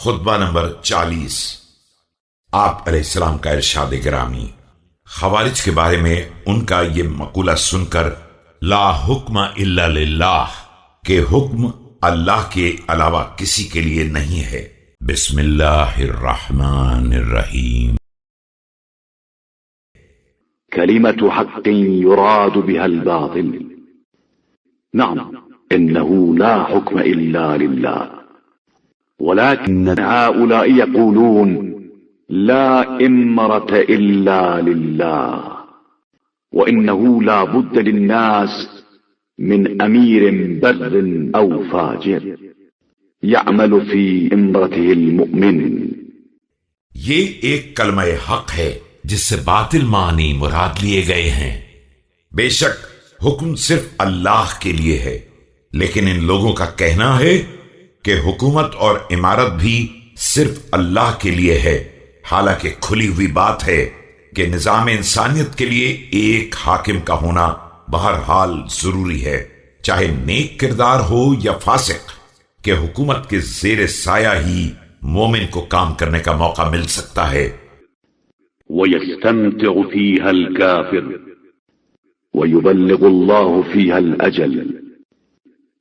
خطبہ نمبر 40۔ آپ علیہ السلام کا ارشاد گرامی، خوارج کے بارے میں ان کا یہ مقولہ سن کر لا حکم الا للہ کہ حکم اللہ کے علاوہ کسی کے لیے نہیں ہے۔ بسم اللہ الرحمن الرحیم۔ كلمة حق يراد بها الباطل. نعم، إنه لا حكم إلا لله، ولكن هؤلاء يقولون لا إمرة إلا لله، وإنه لا بد للناس من أمير بر أو فاجر يعمل في إمرته المؤمن۔ یہ ایک کلمہ حق ہے جس سے باطل معنی مراد لیے گئے ہیں۔ بے شک حکم صرف اللہ کے لیے ہے، لیکن ان لوگوں کا کہنا ہے کہ حکومت اور امارت بھی صرف اللہ کے لیے ہے، حالانکہ کھلی ہوئی بات ہے کہ نظام انسانیت کے لیے ایک حاکم کا ہونا بہرحال ضروری ہے، چاہے نیک کردار ہو یا فاسق، کہ حکومت کے زیر سایہ ہی مومن کو کام کرنے کا موقع مل سکتا ہے۔ ويستمتع فيها الكافر ويبلغ الله فيها الأجل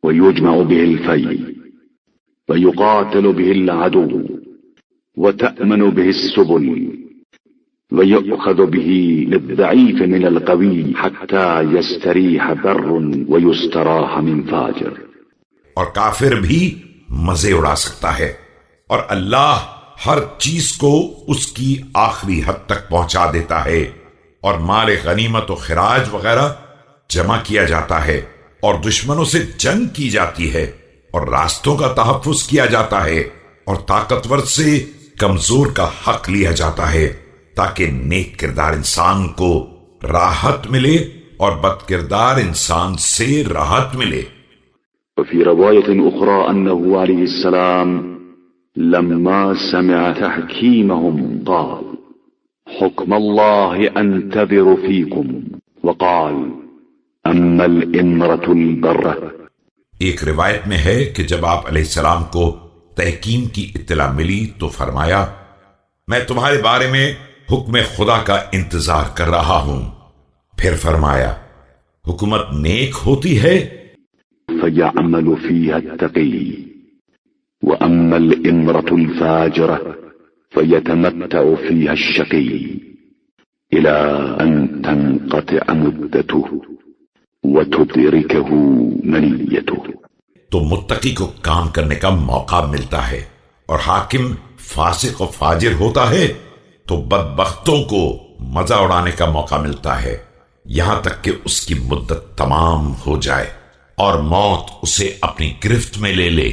ويجمع به الفيل ويقاتل به العدو وتأمن به السبل ويؤخذ به للضعيف من القوي حتى يستريح بر ويستراح من فاجر۔ اور کافر بھی مزے اڑا سکتا ہے، اور اللہ ہر چیز کو اس کی آخری حد تک پہنچا دیتا ہے، اور مال غنیمت و خراج وغیرہ جمع کیا جاتا ہے، اور دشمنوں سے جنگ کی جاتی ہے، اور راستوں کا تحفظ کیا جاتا ہے، اور طاقتور سے کمزور کا حق لیا جاتا ہے، تاکہ نیک کردار انسان کو راحت ملے اور بد کردار انسان سے راحت ملے۔ وفي رواية أخرى أنه عليه السلام لما سمع تحكيمهم قال حكم الله أنتظر فيكم، وقال أما الإمرة البرة۔ ایک روایت میں ہے کہ جب آپ علیہ السلام کو تحکیم کی اطلاع ملی تو فرمایا، میں تمہارے بارے میں حکم خدا کا انتظار کر رہا ہوں۔ پھر فرمایا، حکومت نیک ہوتی ہے فيعمل فيها التقي، وأما الإمرة الفاجرة فيتمتع فيها الشقي إلى أن تنقطع مدته وتدركه منيته۔ تو متقی کو کام کرنے کا موقع ملتا ہے، اور حاکم فاسق و فاجر ہوتا ہے تو بدبختوں کو مزہ اڑانے کا موقع ملتا ہے، یہاں تک کہ اس کی مدت تمام ہو جائے اور موت اسے اپنی گرفت میں لے لے۔